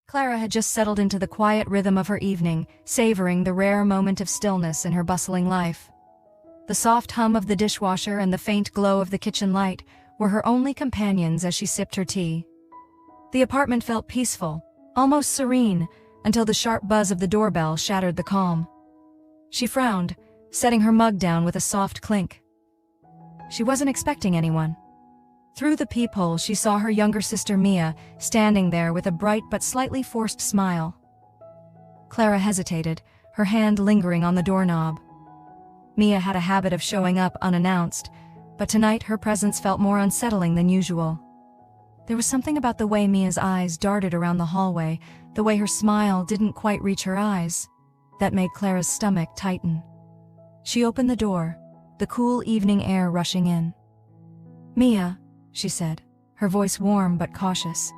Clara had just settled into the quiet rhythm of her evening, savoring the rare moment of stillness in her bustling life. The soft hum of the dishwasher and the faint glow of the kitchen light were her only companions as she sipped her tea. The apartment felt peaceful, almost serene, until the sharp buzz of the doorbell shattered the calm. She frowned, setting her mug down with a soft clink. She wasn't expecting anyone. Through the peephole she saw her younger sister Mia, standing there with a bright but slightly forced smile. Clara hesitated, her hand lingering on the doorknob. Mia had a habit of showing up unannounced, but tonight her presence felt more unsettling than usual. There was something about the way Mia's eyes darted around the hallway, the way her smile didn't quite reach her eyes, that made Clara's stomach tighten. She opened the door, the cool evening air rushing in. "Mia," she said, her voice warm but cautious.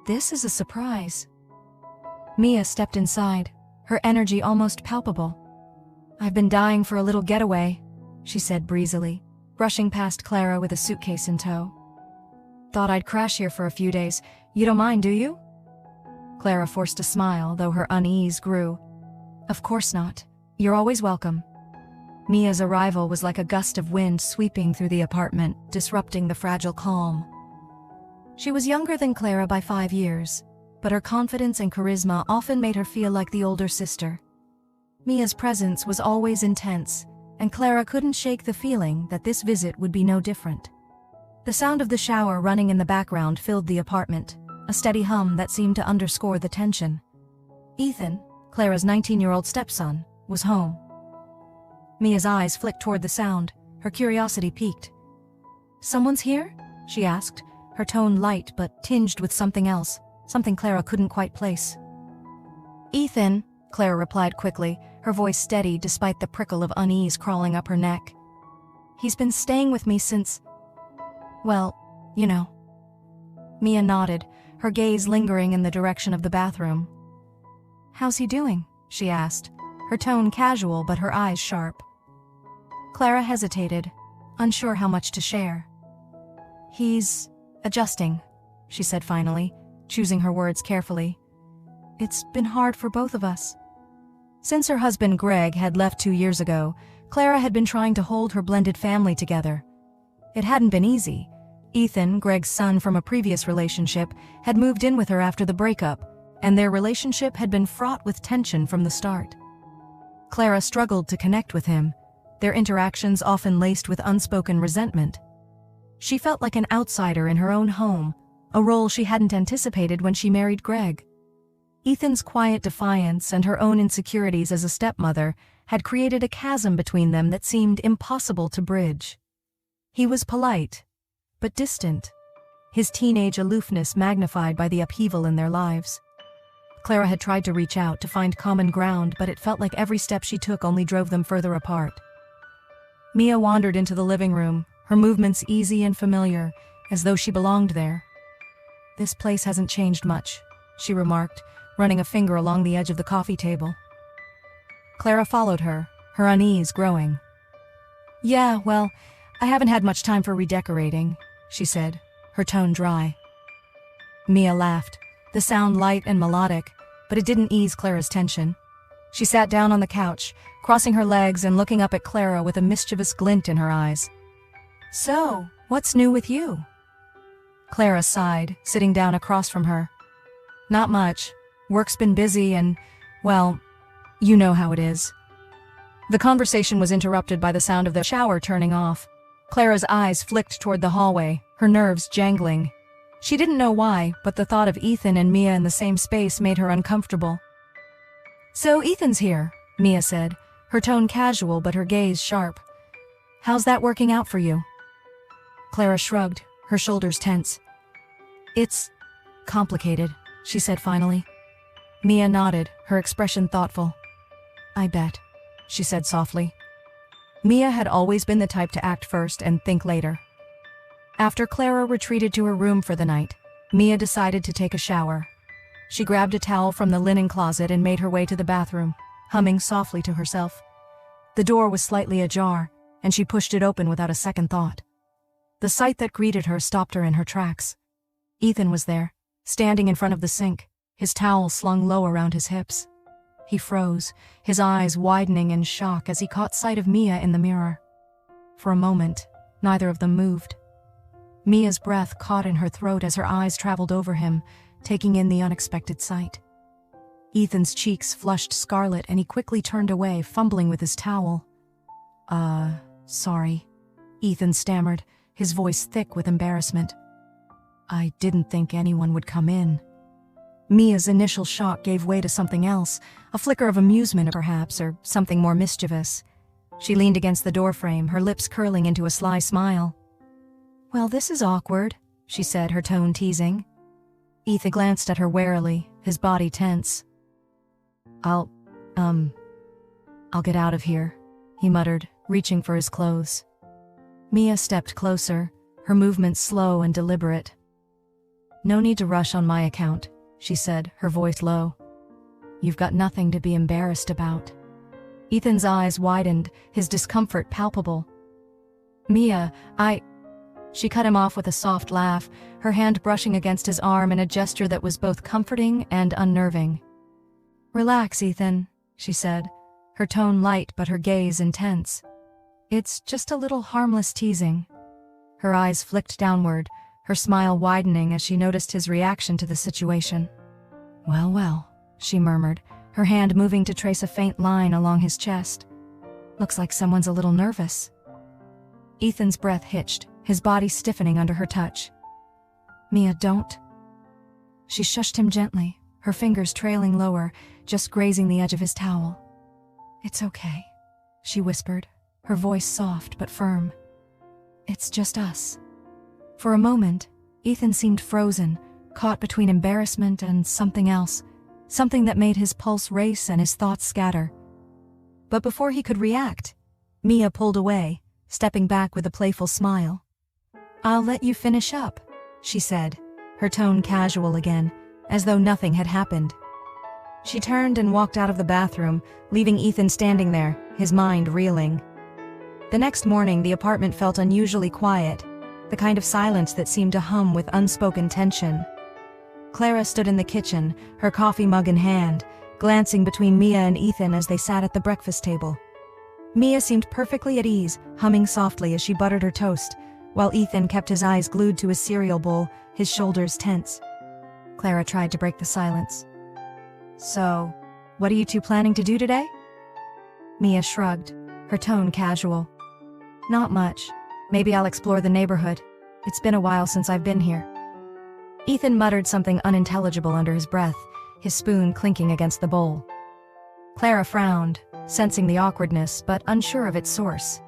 "This is a surprise." Mia stepped inside, her energy almost palpable. "I've been dying for a little getaway," she said breezily, brushing past Clara with a suitcase in tow. "Thought I'd crash here for a few days. You don't mind, do you?" Clara forced a smile, though her unease grew. "Of course not. You're always welcome." Mia's arrival was like a gust of wind sweeping through the apartment, disrupting the fragile calm. She was younger than Clara by 5 years, but her confidence and charisma often made her feel like the older sister. Mia's presence was always intense, and Clara couldn't shake the feeling that this visit would be no different. The sound of the shower running in the background filled the apartment, a steady hum that seemed to underscore the tension. Ethan, Clara's 19-year-old stepson, was home. Mia's eyes flicked toward the sound, her curiosity piqued. "Someone's here?" she asked, her tone light but tinged with something else, something Clara couldn't quite place. "Ethan," Clara replied quickly, her voice steady despite the prickle of unease crawling up her neck. "He's been staying with me since... well, you know." Mia nodded, her gaze lingering in the direction of the bathroom. "How's he doing?" she asked, her tone casual but her eyes sharp. Clara hesitated, unsure how much to share. "He's adjusting," she said finally, choosing her words carefully. "It's been hard for both of us." Since her husband Greg had left 2 years ago, Clara had been trying to hold her blended family together. It hadn't been easy. Ethan, Greg's son from a previous relationship, had moved in with her after the breakup, and their relationship had been fraught with tension from the start. Clara struggled to connect with him, their interactions often laced with unspoken resentment. She felt like an outsider in her own home, a role she hadn't anticipated when she married Greg. Ethan's quiet defiance and her own insecurities as a stepmother had created a chasm between them that seemed impossible to bridge. He was polite, but distant, his teenage aloofness magnified by the upheaval in their lives. Clara had tried to reach out to find common ground, but it felt like every step she took only drove them further apart. Mia wandered into the living room, her movements easy and familiar, as though she belonged there. "This place hasn't changed much," she remarked, running a finger along the edge of the coffee table. Clara followed her, her unease growing. "Yeah, well, I haven't had much time for redecorating," she said, her tone dry. Mia laughed, the sound light and melodic, but it didn't ease Clara's tension. She sat down on the couch, crossing her legs and looking up at Clara with a mischievous glint in her eyes. "So, what's new with you?" Clara sighed, sitting down across from her. "Not much. Work's been busy and, well, you know how it is." The conversation was interrupted by the sound of the shower turning off. Clara's eyes flicked toward the hallway, her nerves jangling. She didn't know why, but the thought of Ethan and Mia in the same space made her uncomfortable. "So Ethan's here," Mia said, her tone casual but her gaze sharp. "How's that working out for you?" Clara shrugged, her shoulders tense. "It's complicated," she said finally. Mia nodded, her expression thoughtful. "I bet," she said softly. Mia had always been the type to act first and think later. After Clara retreated to her room for the night, Mia decided to take a shower. She grabbed a towel from the linen closet and made her way to the bathroom, humming softly to herself. The door was slightly ajar, and she pushed it open without a second thought. The sight that greeted her stopped her in her tracks. Ethan was there, standing in front of the sink, his towel slung low around his hips. He froze, his eyes widening in shock as he caught sight of Mia in the mirror. For a moment, neither of them moved. Mia's breath caught in her throat as her eyes traveled over him, taking in the unexpected sight. Ethan's cheeks flushed scarlet and he quickly turned away, fumbling with his towel. Sorry," Ethan stammered, his voice thick with embarrassment. "I didn't think anyone would come in." Mia's initial shock gave way to something else, a flicker of amusement perhaps, or something more mischievous. She leaned against the doorframe, her lips curling into a sly smile. "Well, this is awkward," she said, her tone teasing. Ethan glanced at her warily, his body tense. I'll get out of here," he muttered, reaching for his clothes. Mia stepped closer, her movements slow and deliberate. "No need to rush on my account," she said, her voice low. "You've got nothing to be embarrassed about." Ethan's eyes widened, his discomfort palpable. "Mia, She cut him off with a soft laugh, her hand brushing against his arm in a gesture that was both comforting and unnerving. "Relax, Ethan," she said, her tone light but her gaze intense. "It's just a little harmless teasing." Her eyes flicked downward, her smile widening as she noticed his reaction to the situation. "Well, well," she murmured, her hand moving to trace a faint line along his chest. "Looks like someone's a little nervous." Ethan's breath hitched, his body stiffening under her touch. "Mia, don't." She shushed him gently, her fingers trailing lower, just grazing the edge of his towel. "It's okay," she whispered, her voice soft but firm. "It's just us." For a moment, Ethan seemed frozen, caught between embarrassment and something else, something that made his pulse race and his thoughts scatter. But before he could react, Mia pulled away, stepping back with a playful smile. "I'll let you finish up," she said, her tone casual again, as though nothing had happened. She turned and walked out of the bathroom, leaving Ethan standing there, his mind reeling. The next morning, the apartment felt unusually quiet, the kind of silence that seemed to hum with unspoken tension. Clara stood in the kitchen, her coffee mug in hand, glancing between Mia and Ethan as they sat at the breakfast table. Mia seemed perfectly at ease, humming softly as she buttered her toast, while Ethan kept his eyes glued to his cereal bowl, his shoulders tense. Clara tried to break the silence. "So, what are you two planning to do today?" Mia shrugged, her tone casual. "Not much. Maybe I'll explore the neighborhood. It's been a while since I've been here." Ethan muttered something unintelligible under his breath, his spoon clinking against the bowl. Clara frowned, sensing the awkwardness but unsure of its source.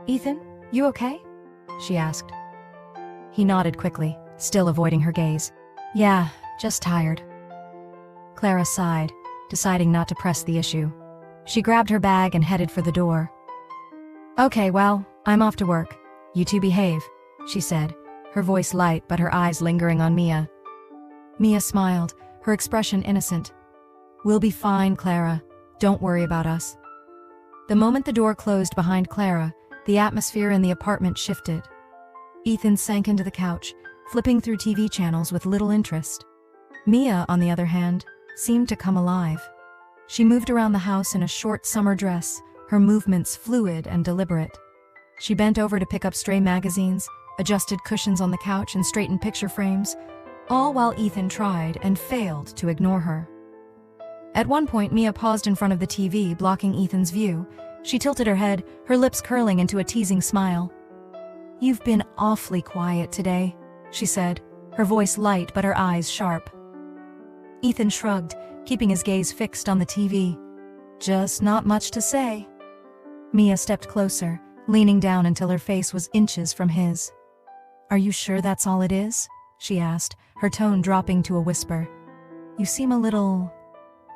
"Ethan, you okay?" she asked. He nodded quickly, still avoiding her gaze. "Yeah, just tired." Clara sighed, deciding not to press the issue. She grabbed her bag and headed for the door. "Okay, well, I'm off to work. You two behave," she said, her voice light but her eyes lingering on Mia. Mia smiled, her expression innocent. "We'll be fine, Clara. Don't worry about us." The moment the door closed behind Clara, the atmosphere in the apartment shifted. Ethan sank into the couch, flipping through TV channels with little interest. Mia, on the other hand, seemed to come alive. She moved around the house in a short summer dress, her movements fluid and deliberate. She bent over to pick up stray magazines, adjusted cushions on the couch and straightened picture frames, all while Ethan tried and failed to ignore her. At one point, Mia paused in front of the TV, blocking Ethan's view. She tilted her head, her lips curling into a teasing smile. "You've been awfully quiet today," she said, her voice light but her eyes sharp. Ethan shrugged, keeping his gaze fixed on the TV. "Just not much to say." Mia stepped closer, leaning down until her face was inches from his. "Are you sure that's all it is?" she asked, her tone dropping to a whisper. "You seem a little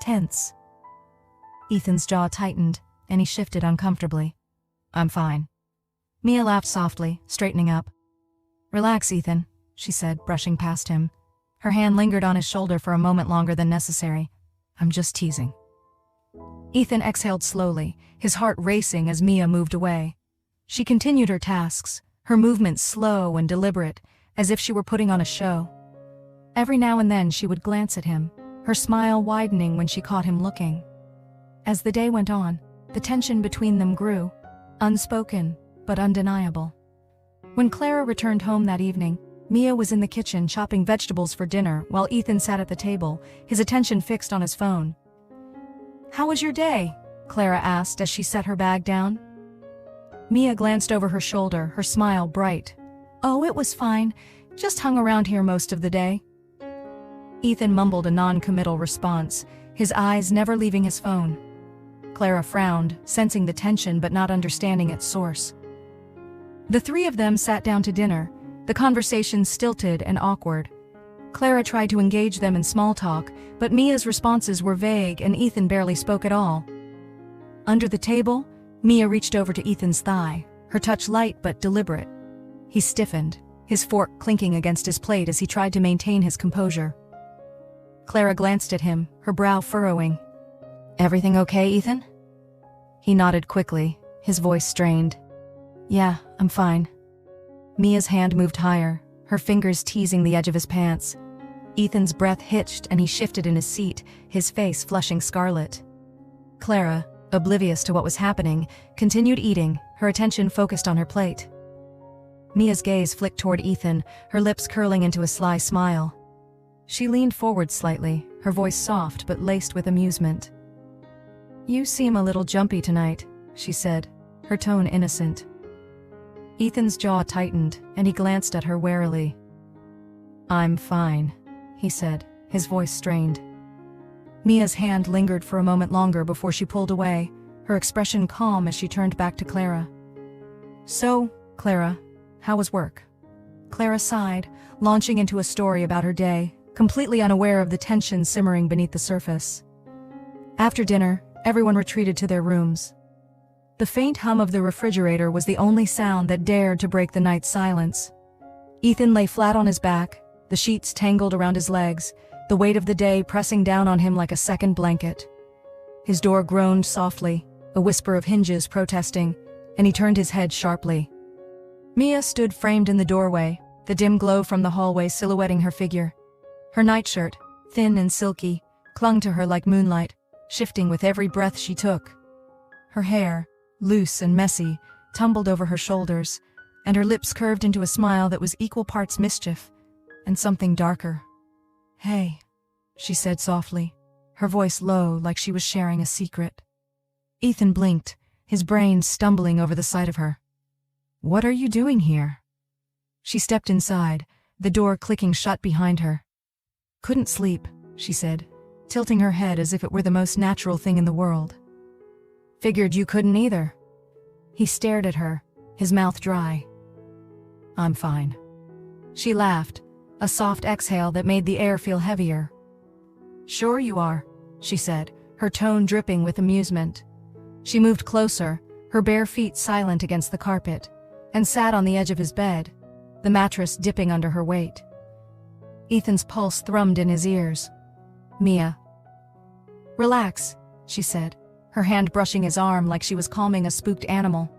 tense." Ethan's jaw tightened, and he shifted uncomfortably. "I'm fine." Mia laughed softly, straightening up. "Relax, Ethan," she said, brushing past him. Her hand lingered on his shoulder for a moment longer than necessary. "I'm just teasing." Ethan exhaled slowly, his heart racing as Mia moved away. She continued her tasks, her movements slow and deliberate, as if she were putting on a show. Every now and then she would glance at him, her smile widening when she caught him looking. As the day went on, the tension between them grew, unspoken but undeniable. When Clara returned home that evening, Mia was in the kitchen chopping vegetables for dinner while Ethan sat at the table, his attention fixed on his phone. "How was your day?" Clara asked as she set her bag down. Mia glanced over her shoulder, her smile bright. "Oh, it was fine. Just hung around here most of the day." Ethan mumbled a non-committal response, his eyes never leaving his phone. Clara frowned, sensing the tension but not understanding its source. The three of them sat down to dinner, the conversation stilted and awkward. Clara tried to engage them in small talk, but Mia's responses were vague and Ethan barely spoke at all. Under the table, Mia reached over to Ethan's thigh, her touch light but deliberate. He stiffened, his fork clinking against his plate as he tried to maintain his composure. Clara glanced at him, her brow furrowing. "Everything okay, Ethan?" He nodded quickly, his voice strained. "Yeah, I'm fine." Mia's hand moved higher, her fingers teasing the edge of his pants. Ethan's breath hitched and he shifted in his seat, his face flushing scarlet. Clara, oblivious to what was happening, continued eating, her attention focused on her plate. Mia's gaze flicked toward Ethan, her lips curling into a sly smile. She leaned forward slightly, her voice soft but laced with amusement. "You seem a little jumpy tonight," she said, her tone innocent. Ethan's jaw tightened, and he glanced at her warily. "I'm fine," he said, his voice strained. Mia's hand lingered for a moment longer before she pulled away, her expression calm as she turned back to Clara. "So, Clara, how was work?" Clara sighed, launching into a story about her day, completely unaware of the tension simmering beneath the surface. After dinner, everyone retreated to their rooms. The faint hum of the refrigerator was the only sound that dared to break the night's silence. Ethan lay flat on his back, the sheets tangled around his legs, the weight of the day pressing down on him like a second blanket. His door groaned softly, a whisper of hinges protesting, and he turned his head sharply. Mia stood framed in the doorway, the dim glow from the hallway silhouetting her figure. Her nightshirt, thin and silky, clung to her like moonlight, shifting with every breath she took. Her hair, loose and messy, tumbled over her shoulders, and her lips curved into a smile that was equal parts mischief and something darker. "Hey," she said softly, her voice low like she was sharing a secret. Ethan blinked, his brain stumbling over the sight of her. "What are you doing here?" She stepped inside, the door clicking shut behind her. "Couldn't sleep," she said, tilting her head as if it were the most natural thing in the world. "Figured you couldn't either." He stared at her, his mouth dry. "I'm fine." She laughed, a soft exhale that made the air feel heavier. "Sure you are," she said, her tone dripping with amusement. She moved closer, her bare feet silent against the carpet, and sat on the edge of his bed, the mattress dipping under her weight. Ethan's pulse thrummed in his ears. "Mia." "Relax," she said, her hand brushing his arm like she was calming a spooked animal.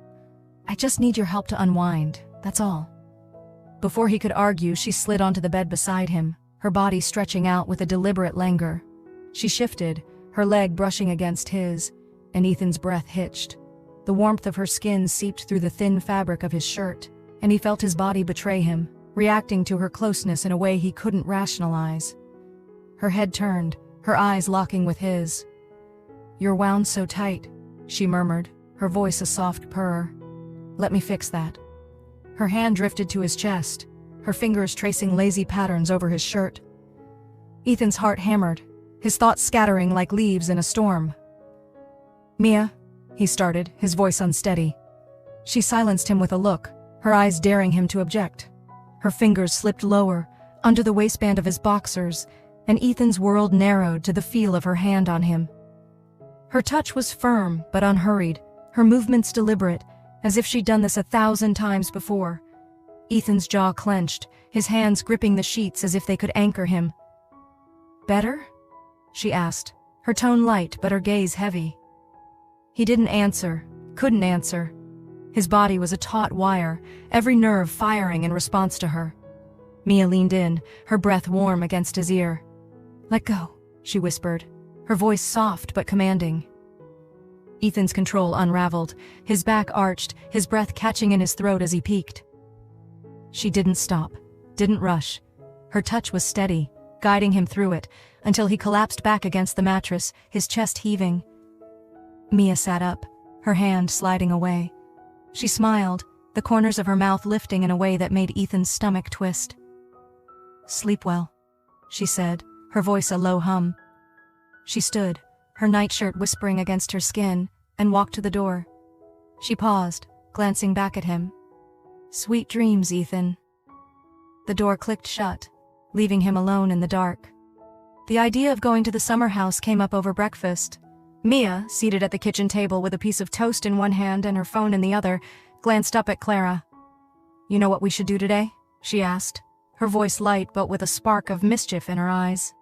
"I just need your help to unwind, that's all." Before he could argue, she slid onto the bed beside him, her body stretching out with a deliberate languor. She shifted, her leg brushing against his, and Ethan's breath hitched. The warmth of her skin seeped through the thin fabric of his shirt, and he felt his body betray him, reacting to her closeness in a way he couldn't rationalize. Her head turned, her eyes locking with his. "You're wound so tight," she murmured, her voice a soft purr. "Let me fix that." Her hand drifted to his chest, her fingers tracing lazy patterns over his shirt. Ethan's heart hammered, his thoughts scattering like leaves in a storm. "Mia," he started, his voice unsteady. She silenced him with a look, her eyes daring him to object. Her fingers slipped lower, under the waistband of his boxers, and Ethan's world narrowed to the feel of her hand on him. Her touch was firm but unhurried, her movements deliberate, as if she'd done this 1,000 times before. Ethan's jaw clenched, his hands gripping the sheets as if they could anchor him. "Better?" she asked, her tone light but her gaze heavy. He didn't answer, couldn't answer. His body was a taut wire, every nerve firing in response to her. Mia leaned in, her breath warm against his ear. "Let go," she whispered, her voice soft but commanding. Ethan's control unraveled, his back arched, his breath catching in his throat as he peeked. She didn't stop, didn't rush. Her touch was steady, guiding him through it, until he collapsed back against the mattress, his chest heaving. Mia sat up, her hand sliding away. She smiled, the corners of her mouth lifting in a way that made Ethan's stomach twist. "Sleep well," she said, her voice a low hum. She stood, her nightshirt whispering against her skin, and walked to the door. She paused, glancing back at him. "Sweet dreams, Ethan." The door clicked shut, leaving him alone in the dark. The idea of going to the summer house came up over breakfast. Mia, seated at the kitchen table with a piece of toast in one hand and her phone in the other, glanced up at Clara. "You know what we should do today?" she asked, her voice light but with a spark of mischief in her eyes.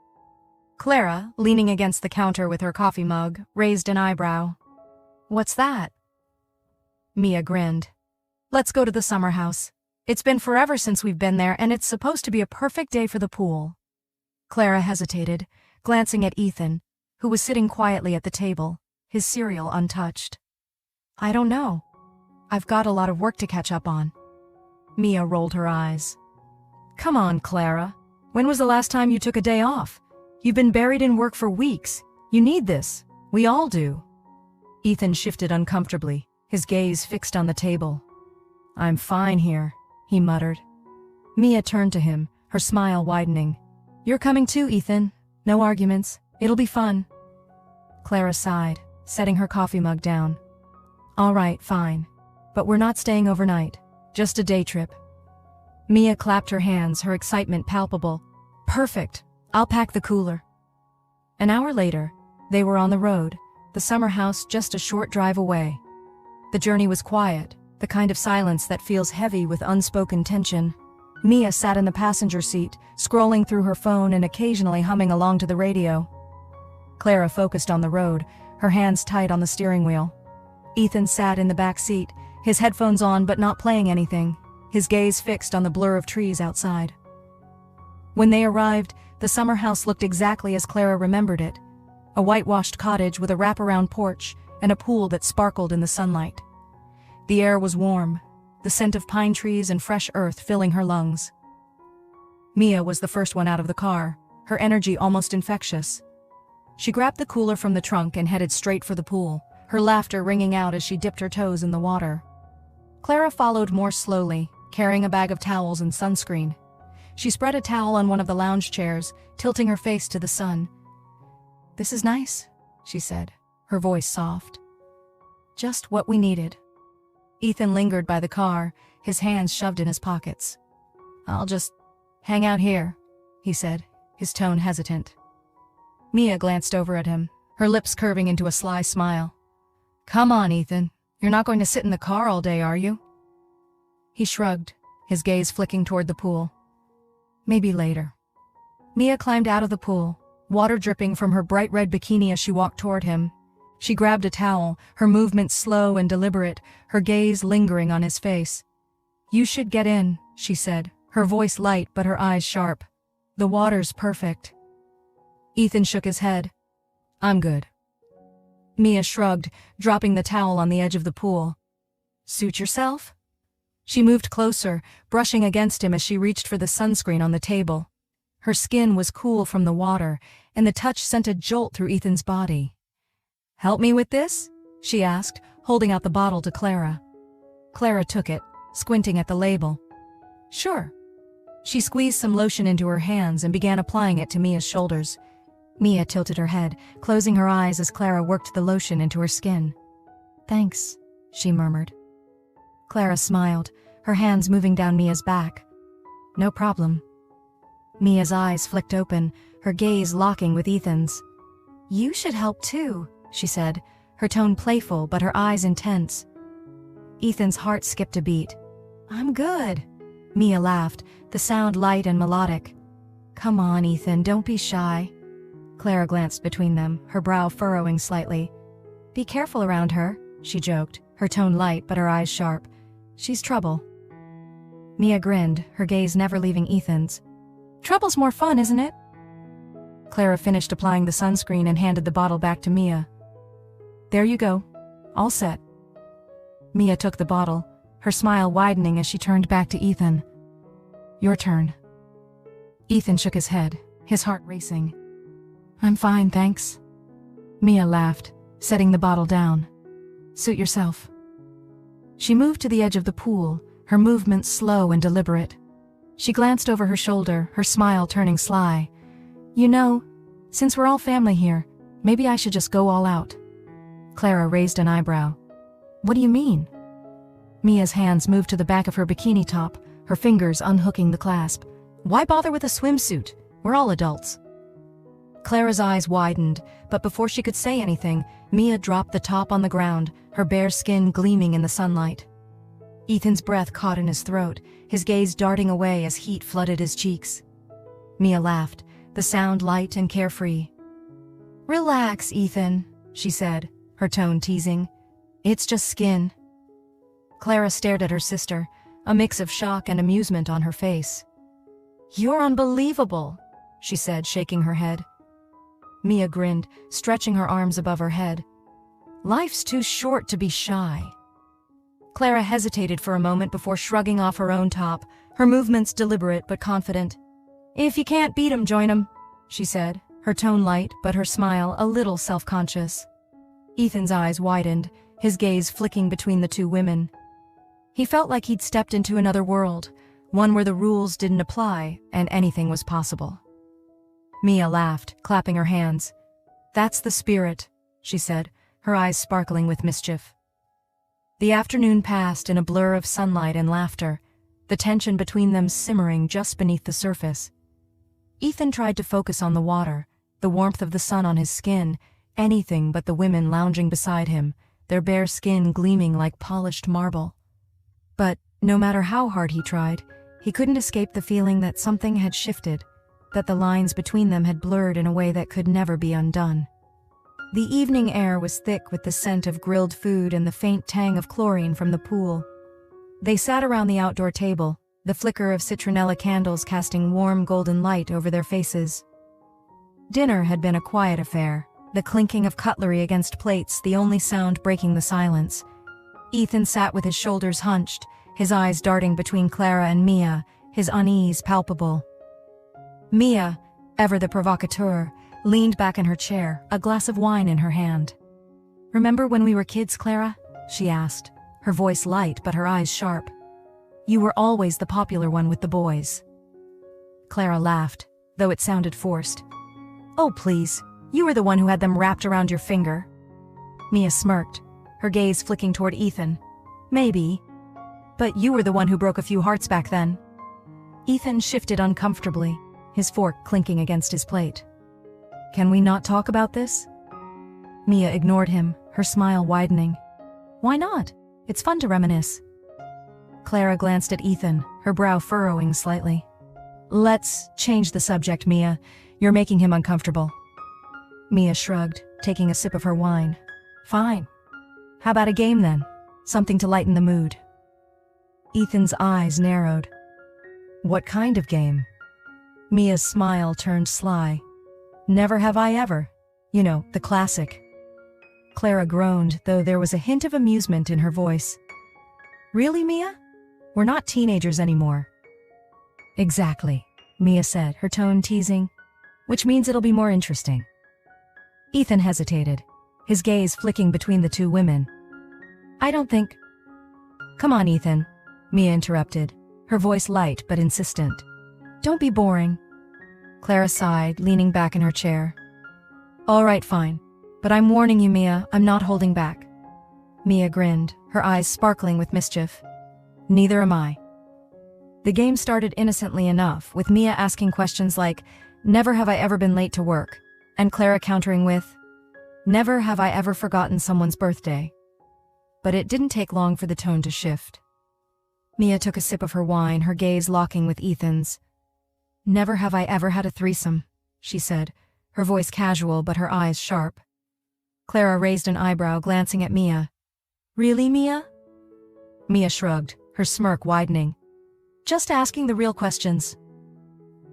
Clara, leaning against the counter with her coffee mug, raised an eyebrow. "What's that?" Mia grinned. "Let's go to the summer house. It's been forever since we've been there, and it's supposed to be a perfect day for the pool." Clara hesitated, glancing at Ethan, who was sitting quietly at the table, his cereal untouched. "I don't know. I've got a lot of work to catch up on." Mia rolled her eyes. "Come on, Clara. When was the last time you took a day off? You've been buried in work for weeks. You need this. We all do." Ethan shifted uncomfortably, his gaze fixed on the table. "I'm fine here," he muttered. Mia turned to him, her smile widening. "You're coming too, Ethan. No arguments. It'll be fun." Clara sighed, setting her coffee mug down. "All right, fine. But we're not staying overnight. Just a day trip." Mia clapped her hands, her excitement palpable. "Perfect. I'll pack the cooler." An hour later, they were on the road, the summer house just a short drive away. The journey was quiet, the kind of silence that feels heavy with unspoken tension. Mia sat in the passenger seat, scrolling through her phone and occasionally humming along to the radio. Clara focused on the road, her hands tight on the steering wheel. Ethan sat in the back seat, his headphones on but not playing anything, his gaze fixed on the blur of trees outside. When they arrived, the summer house looked exactly as Clara remembered it, a whitewashed cottage with a wraparound porch and a pool that sparkled in the sunlight. The air was warm, the scent of pine trees and fresh earth filling her lungs. Mia was the first one out of the car, her energy almost infectious. She grabbed the cooler from the trunk and headed straight for the pool, her laughter ringing out as she dipped her toes in the water. Clara followed more slowly, carrying a bag of towels and sunscreen. She spread a towel on one of the lounge chairs, tilting her face to the sun. "This is nice," she said, her voice soft. "Just what we needed." Ethan lingered by the car, his hands shoved in his pockets. "I'll just hang out here," he said, his tone hesitant. Mia glanced over at him, her lips curving into a sly smile. "Come on, Ethan. You're not going to sit in the car all day, are you?" He shrugged, his gaze flicking toward the pool. "Maybe later." Mia climbed out of the pool, water dripping from her bright red bikini as she walked toward him. She grabbed a towel, her movements slow and deliberate, her gaze lingering on his face. "You should get in," she said, her voice light but her eyes sharp. "The water's perfect." Ethan shook his head. "I'm good." Mia shrugged, dropping the towel on the edge of the pool. "Suit yourself?" She moved closer, brushing against him as she reached for the sunscreen on the table. Her skin was cool from the water, and the touch sent a jolt through Ethan's body. "Help me with this?" she asked, holding out the bottle to Clara. Clara took it, squinting at the label. "Sure." She squeezed some lotion into her hands and began applying it to Mia's shoulders. Mia tilted her head, closing her eyes as Clara worked the lotion into her skin. "Thanks," she murmured. Clara smiled, her hands moving down Mia's back. "No problem." Mia's eyes flicked open, her gaze locking with Ethan's. "You should help too," she said, her tone playful but her eyes intense. Ethan's heart skipped a beat. "I'm good." Mia laughed, the sound light and melodic. "Come on, Ethan, don't be shy." Clara glanced between them, her brow furrowing slightly. "Be careful around her," she joked, her tone light but her eyes sharp. "She's trouble." Mia grinned, her gaze never leaving Ethan's. "Trouble's more fun, isn't it?" Clara finished applying the sunscreen and handed the bottle back to Mia. "There you go. All set." Mia took the bottle, her smile widening as she turned back to Ethan. "Your turn." Ethan shook his head, his heart racing. "I'm fine, thanks." Mia laughed, setting the bottle down. "Suit yourself." She moved to the edge of the pool, her movements slow and deliberate. She glanced over her shoulder, her smile turning sly. "You know, since we're all family here, maybe I should just go all out." Clara raised an eyebrow. "What do you mean?" Mia's hands moved to the back of her bikini top, her fingers unhooking the clasp. "Why bother with a swimsuit? We're all adults." Clara's eyes widened, but before she could say anything, Mia dropped the top on the ground, her bare skin gleaming in the sunlight. Ethan's breath caught in his throat, his gaze darting away as heat flooded his cheeks. Mia laughed, the sound light and carefree. "Relax, Ethan," she said, her tone teasing. "It's just skin." Clara stared at her sister, a mix of shock and amusement on her face. "You're unbelievable," she said, shaking her head. Mia grinned, stretching her arms above her head. "Life's too short to be shy." Clara hesitated for a moment before shrugging off her own top, her movements deliberate but confident. "If you can't beat 'em, join 'em," she said, her tone light but her smile a little self-conscious. Ethan's eyes widened, his gaze flicking between the two women. He felt like he'd stepped into another world, one where the rules didn't apply and anything was possible. Mia laughed, clapping her hands. "That's the spirit," she said, her eyes sparkling with mischief. The afternoon passed in a blur of sunlight and laughter, the tension between them simmering just beneath the surface. Ethan tried to focus on the water, the warmth of the sun on his skin, anything but the women lounging beside him, their bare skin gleaming like polished marble. But no matter how hard he tried, he couldn't escape the feeling that something had shifted, that the lines between them had blurred in a way that could never be undone. The evening air was thick with the scent of grilled food and the faint tang of chlorine from the pool. They sat around the outdoor table, the flicker of citronella candles casting warm golden light over their faces. Dinner had been a quiet affair, the clinking of cutlery against plates the only sound breaking the silence. Ethan sat with his shoulders hunched, his eyes darting between Clara and Mia, his unease palpable. Mia, ever the provocateur, leaned back in her chair, a glass of wine in her hand. "Remember when we were kids, Clara?" she asked, her voice light but her eyes sharp. "You were always the popular one with the boys." Clara laughed, though it sounded forced. "Oh, please, you were the one who had them wrapped around your finger." Mia smirked, her gaze flicking toward Ethan. "Maybe. But you were the one who broke a few hearts back then." Ethan shifted uncomfortably, his fork clinking against his plate. "Can we not talk about this?" Mia ignored him, her smile widening. "Why not? It's fun to reminisce." Clara glanced at Ethan, her brow furrowing slightly. "Let's change the subject, Mia. You're making him uncomfortable." Mia shrugged, taking a sip of her wine. "Fine. How about a game then? Something to lighten the mood." Ethan's eyes narrowed. "What kind of game?" Mia's smile turned sly. "Never have I ever. You know, the classic." Clara groaned, though there was a hint of amusement in her voice. "Really, Mia? We're not teenagers anymore." "Exactly," Mia said, her tone teasing. "Which means it'll be more interesting." Ethan hesitated, his gaze flicking between the two women. "I don't think—" "Come on, Ethan," Mia interrupted, her voice light but insistent. "Don't be boring." Clara sighed, leaning back in her chair. "All right, fine. But I'm warning you, Mia, I'm not holding back." Mia grinned, her eyes sparkling with mischief. "Neither am I." The game started innocently enough, with Mia asking questions like, "Never have I ever been late to work," and Clara countering with, "Never have I ever forgotten someone's birthday." But it didn't take long for the tone to shift. Mia took a sip of her wine, her gaze locking with Ethan's. "Never have I ever had a threesome," she said, her voice casual but her eyes sharp. Clara raised an eyebrow, glancing at Mia. "Really, Mia?" Mia shrugged, her smirk widening. "Just asking the real questions."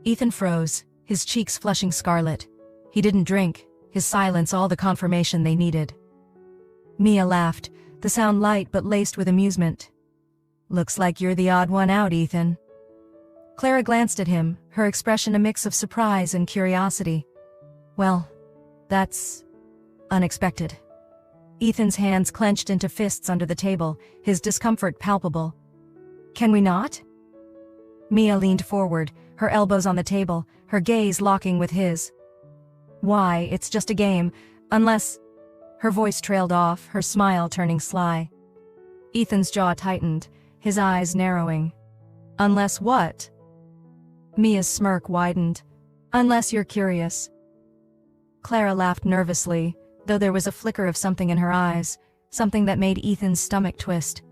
Ethan froze, his cheeks flushing scarlet. He didn't drink, his silence all the confirmation they needed. Mia laughed, the sound light but laced with amusement. Looks like you're the odd one out, Ethan. Clara glanced at him, her expression a mix of surprise and curiosity. Well, that's unexpected. Ethan's hands clenched into fists under the table, his discomfort palpable. Can we not? Mia leaned forward, her elbows on the table, her gaze locking with his. Why, it's just a game, unless... Her voice trailed off, her smile turning sly. Ethan's jaw tightened, his eyes narrowing. Unless what? Mia's smirk widened. Unless you're curious. Clara laughed nervously, though there was a flicker of something in her eyes, something that made Ethan's stomach twist.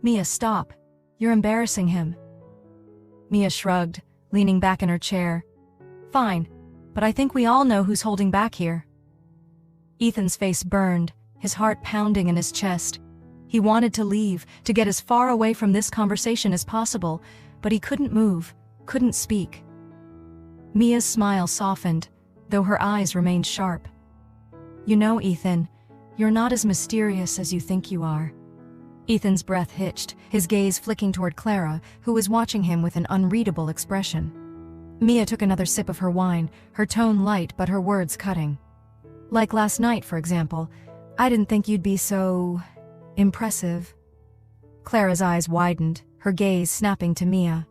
Mia, stop. You're embarrassing him. Mia shrugged, leaning back in her chair. Fine, but I think we all know who's holding back here. Ethan's face burned, his heart pounding in his chest. He wanted to leave, to get as far away from this conversation as possible, but he couldn't move, couldn't speak. Mia's smile softened, though her eyes remained sharp. You know, Ethan, you're not as mysterious as you think you are. Ethan's breath hitched, his gaze flicking toward Clara, who was watching him with an unreadable expression. Mia took another sip of her wine, her tone light but her words cutting. Like last night, for example, I didn't think you'd be so... impressive. Clara's eyes widened, her gaze snapping to Mia.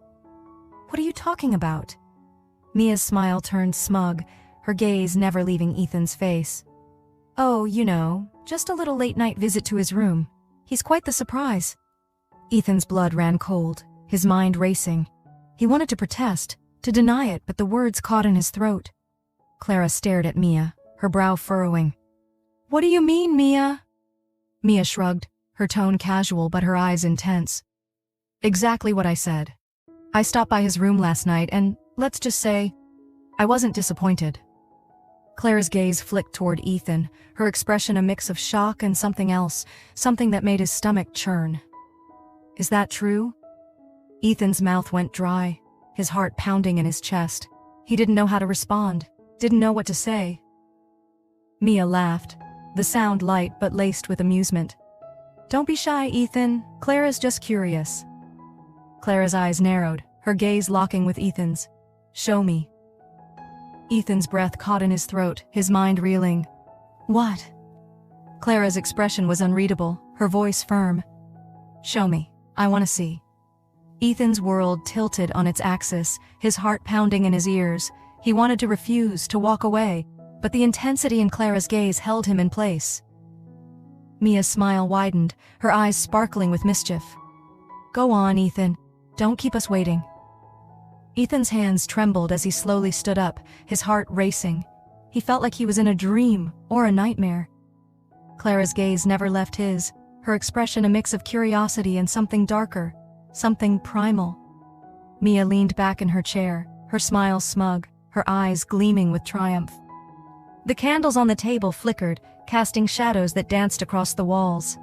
What are you talking about? Mia's smile turned smug, her gaze never leaving Ethan's face. Oh, you know, just a little late-night visit to his room. He's quite the surprise. Ethan's blood ran cold, his mind racing. He wanted to protest, to deny it, but the words caught in his throat. Clara stared at Mia, her brow furrowing. What do you mean, Mia? Mia shrugged, her tone casual but her eyes intense. Exactly what I said. I stopped by his room last night and, let's just say, I wasn't disappointed. Clara's gaze flicked toward Ethan, her expression a mix of shock and something else, something that made his stomach churn. Is that true? Ethan's mouth went dry, his heart pounding in his chest. He didn't know how to respond, didn't know what to say. Mia laughed, the sound light but laced with amusement. Don't be shy, Ethan. Clara's just curious. Clara's eyes narrowed, her gaze locking with Ethan's. Show me. Ethan's breath caught in his throat, his mind reeling. What? Clara's expression was unreadable, her voice firm. Show me. I want to see. Ethan's world tilted on its axis, his heart pounding in his ears. He wanted to refuse, to walk away, but the intensity in Clara's gaze held him in place. Mia's smile widened, her eyes sparkling with mischief. Go on, Ethan. Don't keep us waiting. Ethan's hands trembled as he slowly stood up, his heart racing. He felt like he was in a dream or a nightmare. Clara's gaze never left his, her expression a mix of curiosity and something darker, something primal. Mia leaned back in her chair, her smile smug, her eyes gleaming with triumph. The candles on the table flickered, casting shadows that danced across the walls.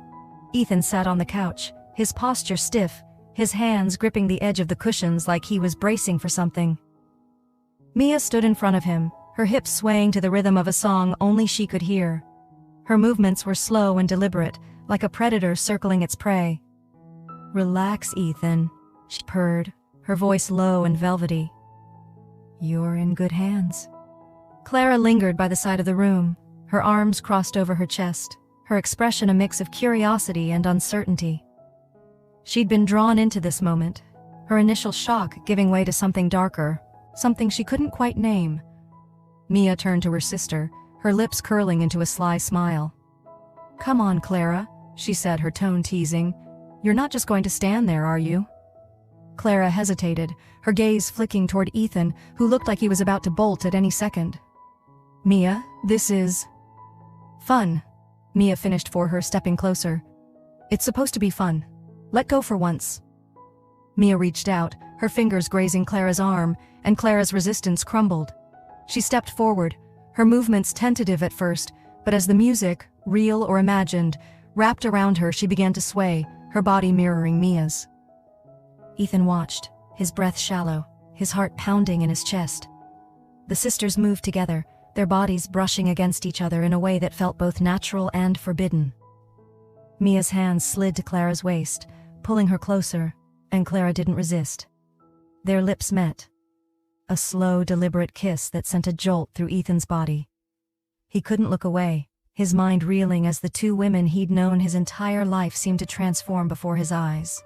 Ethan sat on the couch, his posture stiff, his hands gripping the edge of the cushions like he was bracing for something. Mia stood in front of him, her hips swaying to the rhythm of a song only she could hear. Her movements were slow and deliberate, like a predator circling its prey. Relax, Ethan, she purred, her voice low and velvety. You're in good hands. Clara lingered by the side of the room, her arms crossed over her chest, her expression a mix of curiosity and uncertainty. She'd been drawn into this moment, her initial shock giving way to something darker, something she couldn't quite name. Mia turned to her sister, her lips curling into a sly smile. Come on, Clara, she said, her tone teasing. You're not just going to stand there, are you? Clara hesitated, her gaze flicking toward Ethan, who looked like he was about to bolt at any second. Mia, this is... fun. Mia finished for her, stepping closer. It's supposed to be fun. Let go for once. Mia reached out, her fingers grazing Clara's arm, and Clara's resistance crumbled. She stepped forward, her movements tentative at first, but as the music, real or imagined, wrapped around her, she began to sway, her body mirroring Mia's. Ethan watched, his breath shallow, his heart pounding in his chest. The sisters moved together, their bodies brushing against each other in a way that felt both natural and forbidden. Mia's hands slid to Clara's waist, pulling her closer, and Clara didn't resist. Their lips met. A slow, deliberate kiss that sent a jolt through Ethan's body. He couldn't look away, his mind reeling as the two women he'd known his entire life seemed to transform before his eyes.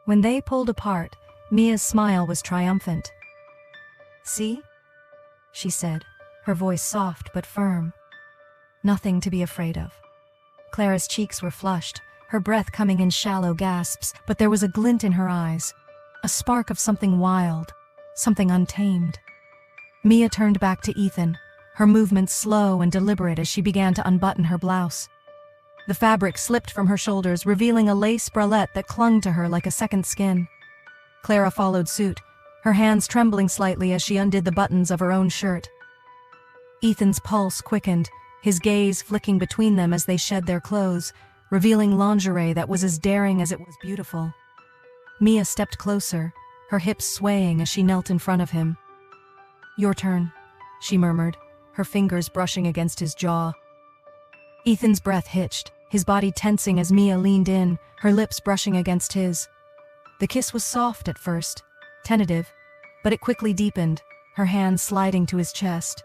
When they pulled apart, Mia's smile was triumphant. "See?" she said, her voice soft but firm. "Nothing to be afraid of." Clara's cheeks were flushed, her breath coming in shallow gasps, but there was a glint in her eyes, a spark of something wild, something untamed. Mia turned back to Ethan, her movements slow and deliberate as she began to unbutton her blouse. The fabric slipped from her shoulders, revealing a lace bralette that clung to her like a second skin. Clara followed suit, her hands trembling slightly as she undid the buttons of her own shirt. Ethan's pulse quickened, his gaze flicking between them as they shed their clothes, revealing lingerie that was as daring as it was beautiful. Mia stepped closer, her hips swaying as she knelt in front of him. "Your turn," she murmured, her fingers brushing against his jaw. Ethan's breath hitched, his body tensing as Mia leaned in, her lips brushing against his. The kiss was soft at first, tentative, but it quickly deepened, her hand sliding to his chest.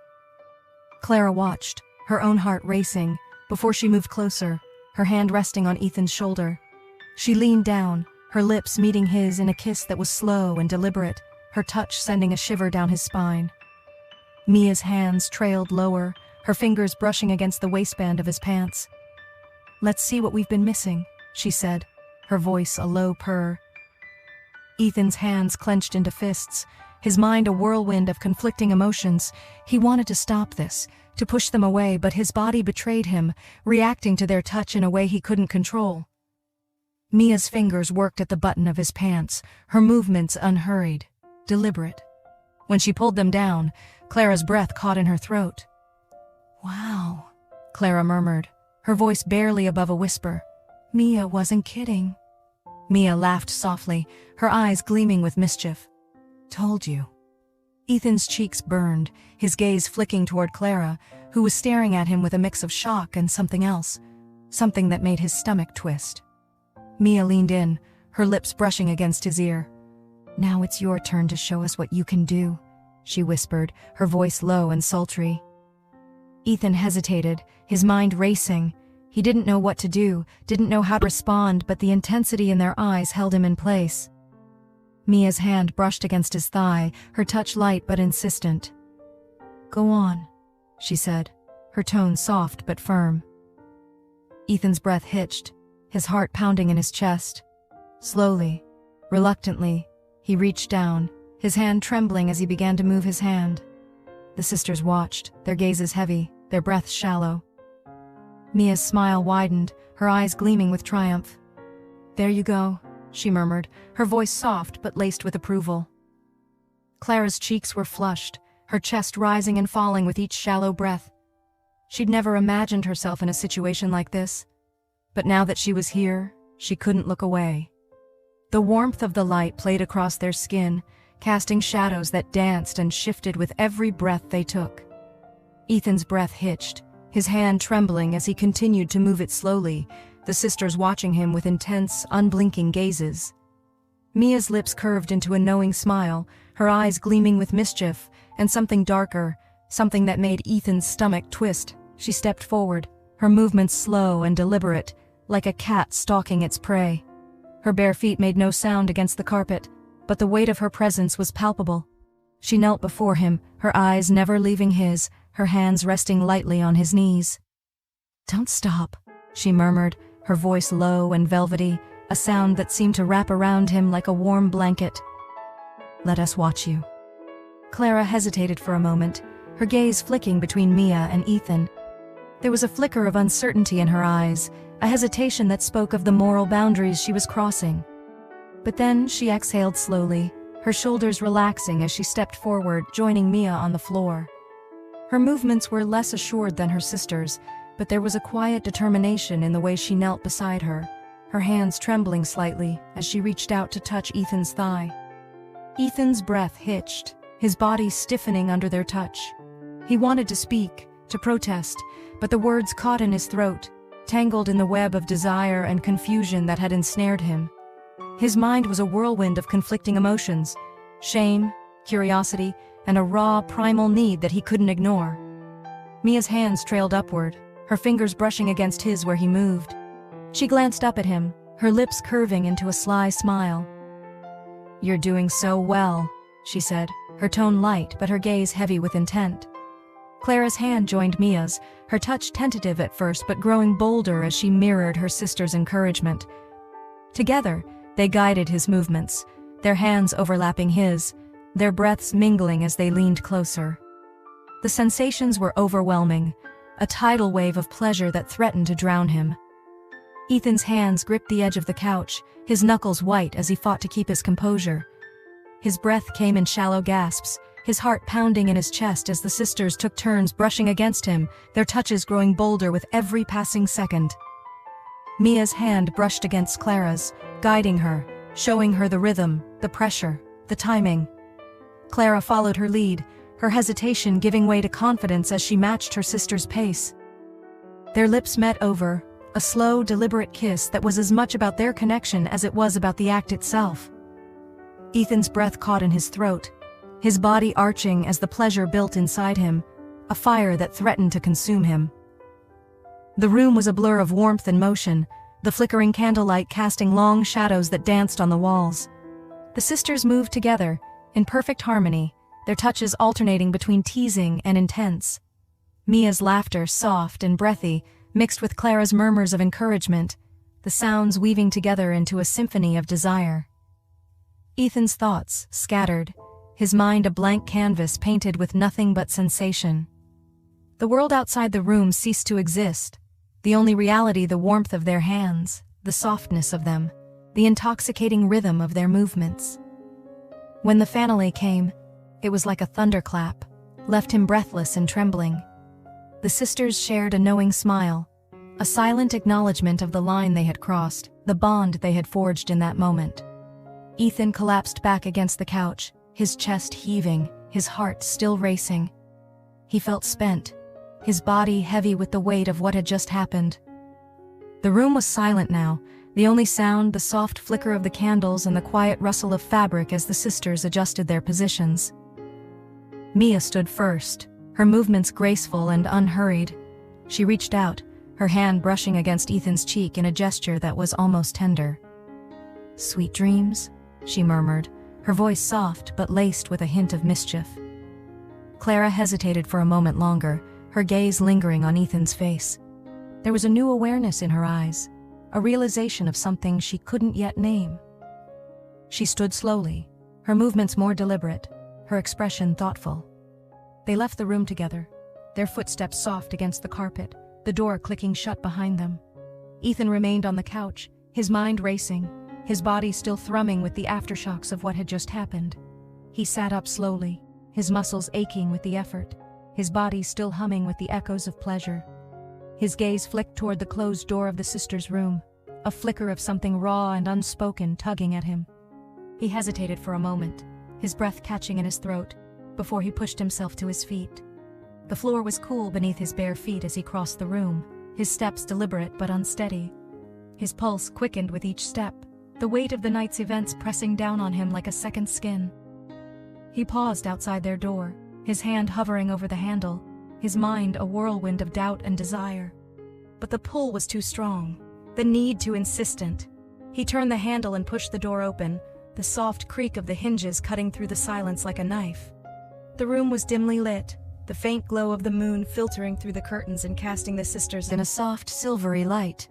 Clara watched, her own heart racing, before she moved closer, her hand resting on Ethan's shoulder. She leaned down, her lips meeting his in a kiss that was slow and deliberate, her touch sending a shiver down his spine. Mia's hands trailed lower, her fingers brushing against the waistband of his pants. "Let's see what we've been missing," she said, her voice a low purr. Ethan's hands clenched into fists, his mind a whirlwind of conflicting emotions. He wanted to stop this, to push them away, but his body betrayed him, reacting to their touch in a way he couldn't control. Mia's fingers worked at the button of his pants, her movements unhurried, deliberate. When she pulled them down, Clara's breath caught in her throat. "Wow," Clara murmured, her voice barely above a whisper. "Mia wasn't kidding." Mia laughed softly, her eyes gleaming with mischief. "Told you." Ethan's cheeks burned, his gaze flicking toward Clara, who was staring at him with a mix of shock and something else, something that made his stomach twist. Mia leaned in, her lips brushing against his ear. "Now it's your turn to show us what you can do," she whispered, her voice low and sultry. Ethan hesitated, his mind racing. He didn't know what to do, didn't know how to respond, but the intensity in their eyes held him in place. Mia's hand brushed against his thigh, her touch light but insistent. "Go on," she said, her tone soft but firm. Ethan's breath hitched, his heart pounding in his chest. Slowly, reluctantly, he reached down, his hand trembling as he began to move his hand. The sisters watched, their gazes heavy, their breaths shallow. Mia's smile widened, her eyes gleaming with triumph. "There you go," she murmured, her voice soft but laced with approval. Clara's cheeks were flushed, her chest rising and falling with each shallow breath. She'd never imagined herself in a situation like this, but now that she was here, she couldn't look away. The warmth of the light played across their skin, casting shadows that danced and shifted with every breath they took. Ethan's breath hitched, his hand trembling as he continued to move it slowly, the sisters watching him with intense, unblinking gazes. Mia's lips curved into a knowing smile, her eyes gleaming with mischief, and something darker, something that made Ethan's stomach twist. She stepped forward, her movements slow and deliberate, like a cat stalking its prey. Her bare feet made no sound against the carpet, but the weight of her presence was palpable. She knelt before him, her eyes never leaving his, her hands resting lightly on his knees. "Don't stop," she murmured, her voice low and velvety, a sound that seemed to wrap around him like a warm blanket. "Let us watch you." Clara hesitated for a moment, her gaze flicking between Mia and Ethan. There was a flicker of uncertainty in her eyes, a hesitation that spoke of the moral boundaries she was crossing. But then she exhaled slowly, her shoulders relaxing as she stepped forward, joining Mia on the floor. Her movements were less assured than her sister's, but there was a quiet determination in the way she knelt beside her, her hands trembling slightly as she reached out to touch Ethan's thigh. Ethan's breath hitched, his body stiffening under their touch. He wanted to speak, to protest, but the words caught in his throat, tangled in the web of desire and confusion that had ensnared him. His mind was a whirlwind of conflicting emotions: shame, curiosity, and a raw, primal need that he couldn't ignore. Mia's hands trailed upward, her fingers brushing against his where he moved. She glanced up at him, her lips curving into a sly smile. "You're doing so well," she said, her tone light but her gaze heavy with intent. Clara's hand joined Mia's, her touch tentative at first but growing bolder as she mirrored her sister's encouragement. Together, they guided his movements, their hands overlapping his, their breaths mingling as they leaned closer. The sensations were overwhelming, a tidal wave of pleasure that threatened to drown him. Ethan's hands gripped the edge of the couch, his knuckles white as he fought to keep his composure. His breath came in shallow gasps, his heart pounding in his chest as the sisters took turns brushing against him, their touches growing bolder with every passing second. Mia's hand brushed against Clara's, guiding her, showing her the rhythm, the pressure, the timing. Clara followed her lead, her hesitation giving way to confidence as she matched her sister's pace. Their lips met over, a slow, deliberate kiss that was as much about their connection as it was about the act itself. Ethan's breath caught in his throat, his body arching as the pleasure built inside him, a fire that threatened to consume him. The room was a blur of warmth and motion, the flickering candlelight casting long shadows that danced on the walls. The sisters moved together, in perfect harmony, their touches alternating between teasing and intense. Mia's laughter, soft and breathy, mixed with Clara's murmurs of encouragement, the sounds weaving together into a symphony of desire. Ethan's thoughts, scattered, his mind a blank canvas painted with nothing but sensation. The world outside the room ceased to exist, the only reality the warmth of their hands, the softness of them, the intoxicating rhythm of their movements. When the finale came, it was like a thunderclap, left him breathless and trembling. The sisters shared a knowing smile, a silent acknowledgement of the line they had crossed, the bond they had forged in that moment. Ethan collapsed back against the couch, his chest heaving, his heart still racing. He felt spent, his body heavy with the weight of what had just happened. The room was silent now, the only sound the soft flicker of the candles and the quiet rustle of fabric as the sisters adjusted their positions. Mia stood first, her movements graceful and unhurried. She reached out, her hand brushing against Ethan's cheek in a gesture that was almost tender. "Sweet dreams," she murmured, her voice soft but laced with a hint of mischief. Clara hesitated for a moment longer, her gaze lingering on Ethan's face. There was a new awareness in her eyes, a realization of something she couldn't yet name. She stood slowly, her movements more deliberate, her expression thoughtful. They left the room together, their footsteps soft against the carpet, the door clicking shut behind them. Ethan remained on the couch, his mind racing, his body still thrumming with the aftershocks of what had just happened. He sat up slowly, his muscles aching with the effort, his body still humming with the echoes of pleasure. His gaze flicked toward the closed door of the sisters' room, a flicker of something raw and unspoken tugging at him. He hesitated for a moment, his breath catching in his throat, before he pushed himself to his feet. The floor was cool beneath his bare feet as he crossed the room, his steps deliberate but unsteady. His pulse quickened with each step, the weight of the night's events pressing down on him like a second skin. He paused outside their door, his hand hovering over the handle, his mind a whirlwind of doubt and desire. But the pull was too strong, the need too insistent. He turned the handle and pushed the door open, the soft creak of the hinges cutting through the silence like a knife. The room was dimly lit, the faint glow of the moon filtering through the curtains and casting the sisters in a soft, silvery light.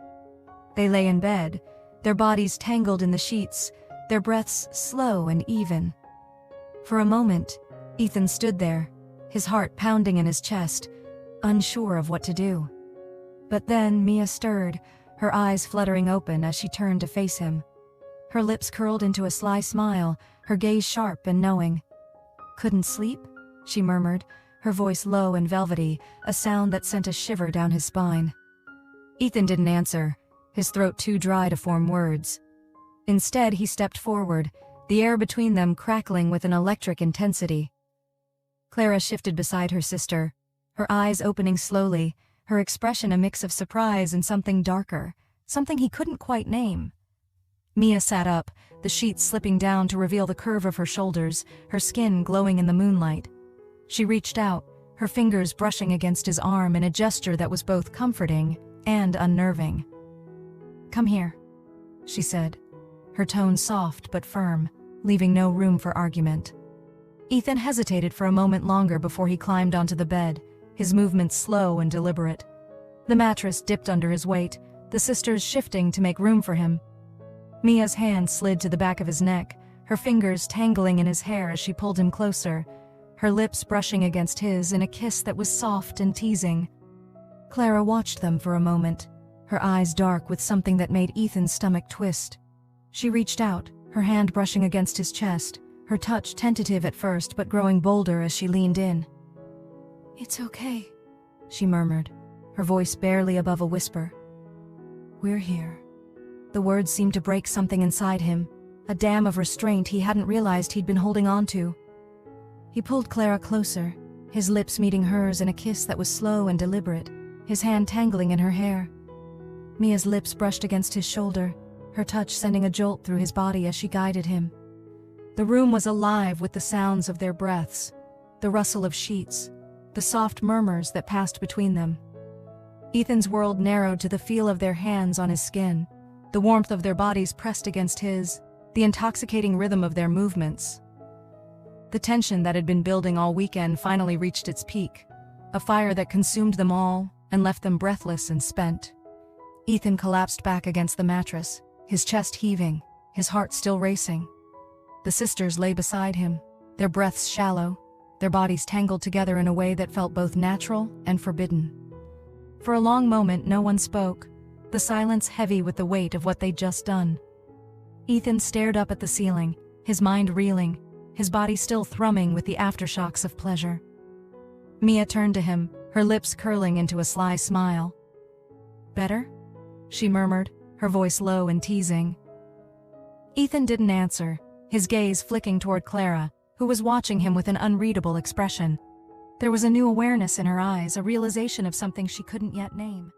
They lay in bed, their bodies tangled in the sheets, their breaths slow and even. For a moment, Ethan stood there, his heart pounding in his chest, unsure of what to do. But then Mia stirred, her eyes fluttering open as she turned to face him. Her lips curled into a sly smile, her gaze sharp and knowing. "Couldn't sleep?" she murmured, her voice low and velvety, a sound that sent a shiver down his spine. Ethan didn't answer, his throat too dry to form words. Instead, he stepped forward, the air between them crackling with an electric intensity. Clara shifted beside her sister, her eyes opening slowly, her expression a mix of surprise and something darker, something he couldn't quite name. Mia sat up, the sheets slipping down to reveal the curve of her shoulders, her skin glowing in the moonlight. She reached out, her fingers brushing against his arm in a gesture that was both comforting and unnerving. "Come here," she said, her tone soft but firm, leaving no room for argument. Ethan hesitated for a moment longer before he climbed onto the bed, his movements slow and deliberate. The mattress dipped under his weight, the sisters shifting to make room for him. Mia's hand slid to the back of his neck, her fingers tangling in his hair as she pulled him closer, her lips brushing against his in a kiss that was soft and teasing. Clara watched them for a moment, her eyes dark with something that made Ethan's stomach twist. She reached out, her hand brushing against his chest, her touch tentative at first but growing bolder as she leaned in. "It's okay," she murmured, her voice barely above a whisper. "We're here." The words seemed to break something inside him, a dam of restraint he hadn't realized he'd been holding on to. He pulled Clara closer, his lips meeting hers in a kiss that was slow and deliberate, his hand tangling in her hair. Mia's lips brushed against his shoulder, her touch sending a jolt through his body as she guided him. The room was alive with the sounds of their breaths, the rustle of sheets, the soft murmurs that passed between them. Ethan's world narrowed to the feel of their hands on his skin, the warmth of their bodies pressed against his, the intoxicating rhythm of their movements. The tension that had been building all weekend finally reached its peak, a fire that consumed them all and left them breathless and spent. Ethan collapsed back against the mattress, his chest heaving, his heart still racing. The sisters lay beside him, their breaths shallow, their bodies tangled together in a way that felt both natural and forbidden. For a long moment no one spoke, the silence heavy with the weight of what they'd just done. Ethan stared up at the ceiling, his mind reeling, his body still thrumming with the aftershocks of pleasure. Mia turned to him, her lips curling into a sly smile. "Better?" she murmured, her voice low and teasing. Ethan didn't answer, his gaze flicking toward Clara, who was watching him with an unreadable expression. There was a new awareness in her eyes, a realization of something she couldn't yet name.